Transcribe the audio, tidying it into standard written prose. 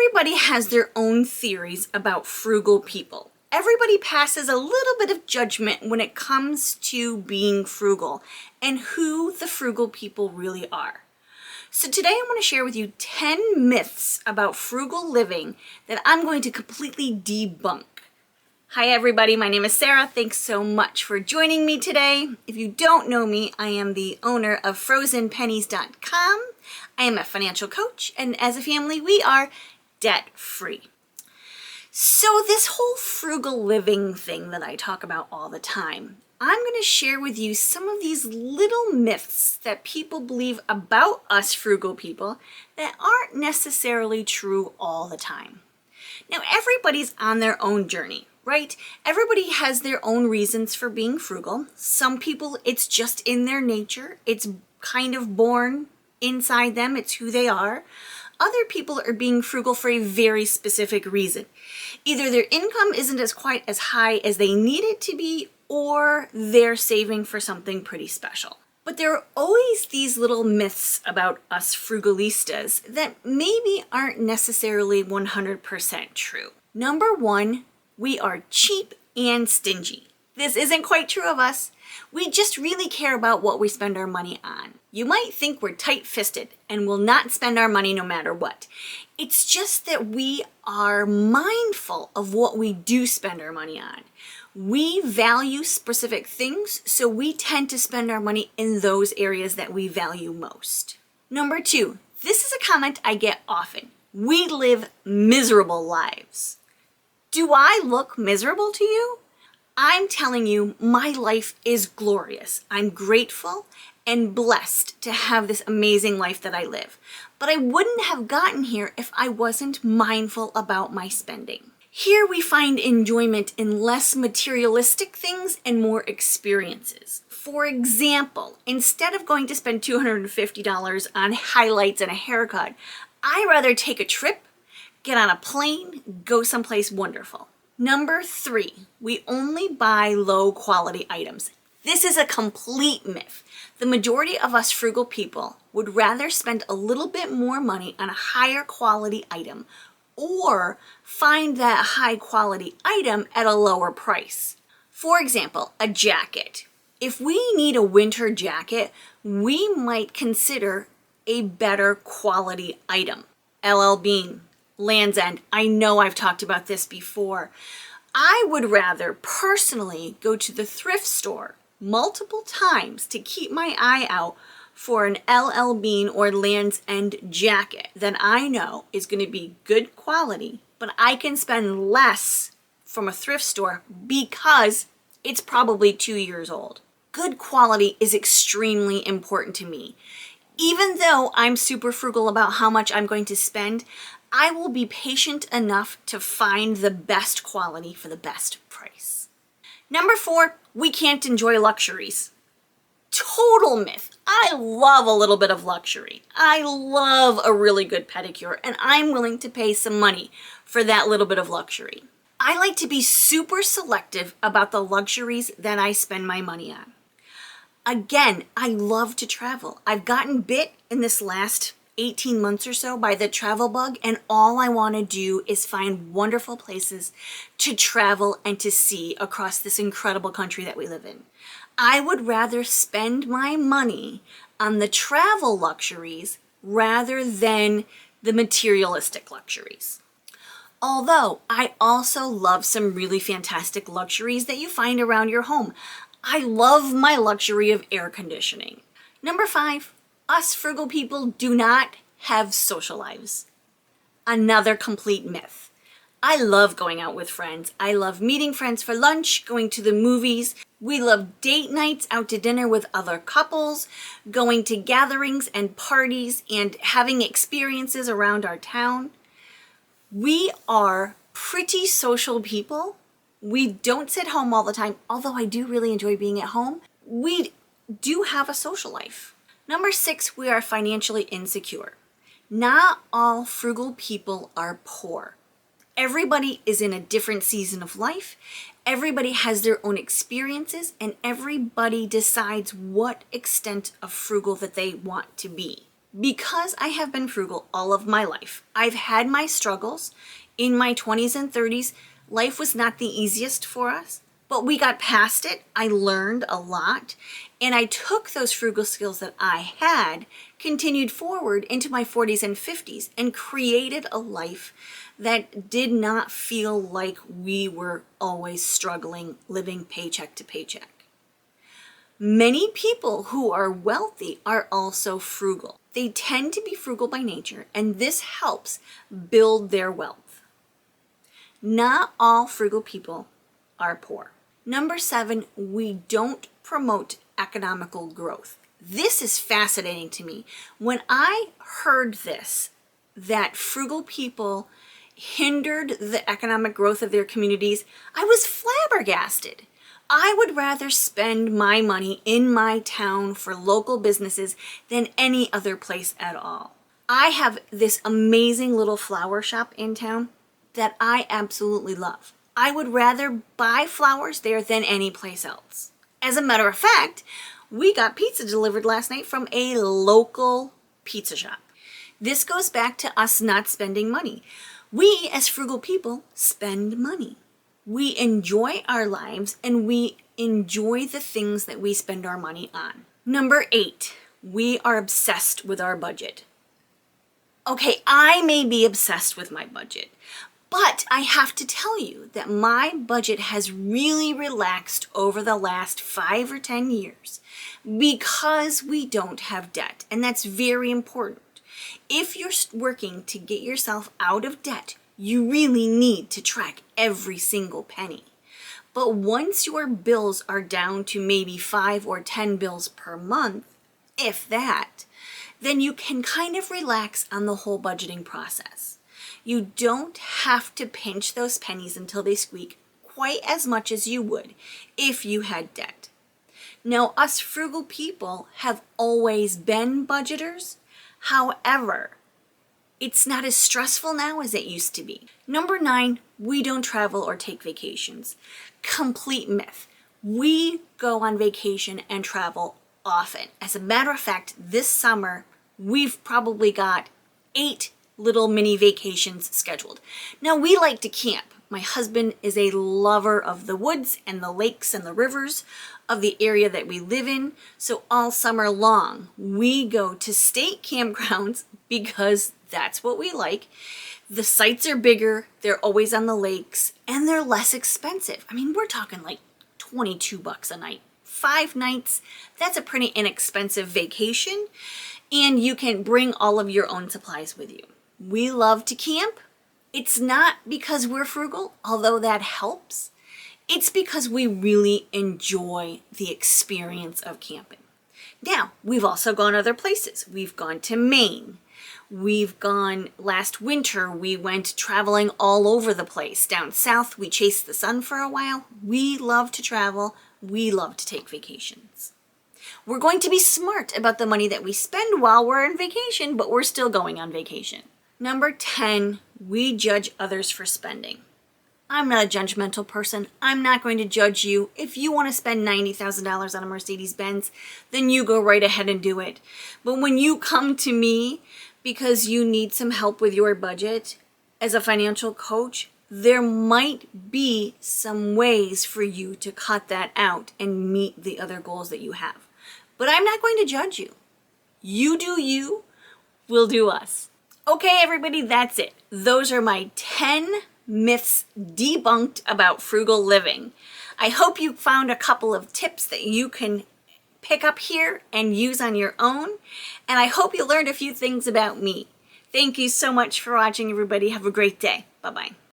Everybody has their own theories about frugal people. Everybody passes a little bit of judgment when it comes to being frugal and who the frugal people really are. So today I want to share with you 10 myths about frugal living that I'm going to completely debunk. Hi everybody, my name is Sarah. Thanks so much for joining me today. If you don't know me, I am the owner of FrozenPennies.com. I am a financial coach, and as a family, we are debt-free. So this whole frugal living thing that I talk about all the time, I'm going to share with you some of these little myths that people believe about us frugal people that aren't necessarily true all the time. Now, everybody's on their own journey, right? Everybody has their own reasons for being frugal. Some people, it's just in their nature. It's kind of born inside them. It's who they are. Other people are being frugal for a very specific reason. Either their income isn't quite as high as they need it to be, or they're saving for something pretty special. But there are always these little myths about us frugalistas that maybe aren't necessarily 100% true. Number one, we are cheap and stingy. This isn't quite true of us. We just really care about what we spend our money on. You might think we're tight-fisted and will not spend our money no matter what. It's just that we are mindful of what we do spend our money on. We value specific things, so we tend to spend our money in those areas that we value most. Number two, this is a comment I get often. We live miserable lives. Do I look miserable to you? I'm telling you, my life is glorious. I'm grateful and blessed to have this amazing life that I live. But I wouldn't have gotten here if I wasn't mindful about my spending. Here we find enjoyment in less materialistic things and more experiences. For example, instead of going to spend $250 on highlights and a haircut, I'd rather take a trip, get on a plane, go someplace wonderful. Number three, we only buy low quality items. This is a complete myth. The majority of us frugal people would rather spend a little bit more money on a higher quality item or find that high quality item at a lower price. For example, a jacket. If we need a winter jacket, we might consider a better quality item. LL Bean, Land's End. I know I've talked about this before. I would rather personally go to the thrift store multiple times to keep my eye out for an LL Bean or Land's End jacket that I know is going to be good quality, but I can spend less from a thrift store because it's probably 2 years old. Good quality is extremely important to me. Even though I'm super frugal about how much I'm going to spend, I will be patient enough to find the best quality for the best price. Number four, we can't enjoy luxuries. Total myth. I love a little bit of luxury. I love a really good pedicure, and I'm willing to pay some money for that little bit of luxury. I like to be super selective about the luxuries that I spend my money on. Again, I love to travel. I've gotten bit in this last 18 months or so by the travel bug, and all I want to do is find wonderful places to travel and to see across this incredible country that we live in. I would rather spend my money on the travel luxuries rather than the materialistic luxuries. Although I also love some really fantastic luxuries that you find around your home. I love my luxury of air conditioning. Number five, us frugal people do not have social lives. Another complete myth. I love going out with friends. I love meeting friends for lunch, going to the movies. We love date nights out to dinner with other couples, going to gatherings and parties, and having experiences around our town. We are pretty social people. We don't sit home all the time, although I do really enjoy being at home. We do have a social life. Number six, we are financially insecure. Not all frugal people are poor. Everybody is in a different season of life. Everybody has their own experiences, and everybody decides what extent of frugal that they want to be. Because I have been frugal all of my life, I've had my struggles. In my 20s and 30s, life was not the easiest for us, but we got past it. I learned a lot, and I took those frugal skills that I had, continued forward into my 40s and 50s, and created a life that did not feel like we were always struggling, living paycheck to paycheck. Many people who are wealthy are also frugal. They tend to be frugal by nature, and this helps build their wealth. Not all frugal people are poor. Number 7, we don't promote economical growth. This is fascinating to me. When I heard this, that frugal people hindered the economic growth of their communities, I was flabbergasted. I would rather spend my money in my town for local businesses than any other place at all. I have this amazing little flower shop in town that I absolutely love. I would rather buy flowers there than any place else. As a matter of fact, we got pizza delivered last night from a local pizza shop. This goes back to us not spending money. We, as frugal people, spend money. We enjoy our lives and we enjoy the things that we spend our money on. Number 8, we are obsessed with our budget. Okay, I may be obsessed with my budget, but I have to tell you that my budget has really relaxed over the last 5 or 10 years because we don't have debt, and that's very important. If you're working to get yourself out of debt, you really need to track every single penny. But once your bills are down to maybe 5 or 10 bills per month, if that, then you can kind of relax on the whole budgeting process. You don't have to pinch those pennies until they squeak quite as much as you would if you had debt. Now, us frugal people have always been budgeters. However, it's not as stressful now as it used to be. Number 9, we don't travel or take vacations. Complete myth. We go on vacation and travel often. As a matter of fact, this summer, we've probably got 8 little mini vacations scheduled. Now, we like to camp. My husband is a lover of the woods and the lakes and the rivers of the area that we live in. So all summer long, we go to state campgrounds because that's what we like. The sites are bigger, they're always on the lakes, and they're less expensive. I mean, we're talking like $22 a night. 5 nights, that's a pretty inexpensive vacation, and you can bring all of your own supplies with you. We love to camp. It's not because we're frugal, although that helps. It's because we really enjoy the experience of camping. Now, we've also gone other places. We've gone to Maine. We've gone, last winter, we went traveling all over the place. Down south, we chased the sun for a while. We love to travel. We love to take vacations. We're going to be smart about the money that we spend while we're on vacation, but we're still going on vacation. Number 10, we judge others for spending. I'm not a judgmental person. I'm not going to judge you. If you want to spend $90,000 on a Mercedes-Benz, then you go right ahead and do it. But when you come to me because you need some help with your budget as a financial coach, there might be some ways for you to cut that out and meet the other goals that you have. But I'm not going to judge you. You do you, we'll do us. Okay, everybody, that's it. Those are my 10 myths debunked about frugal living. I hope you found a couple of tips that you can pick up here and use on your own. And I hope you learned a few things about me. Thank you so much for watching, everybody. Have a great day. Bye-bye.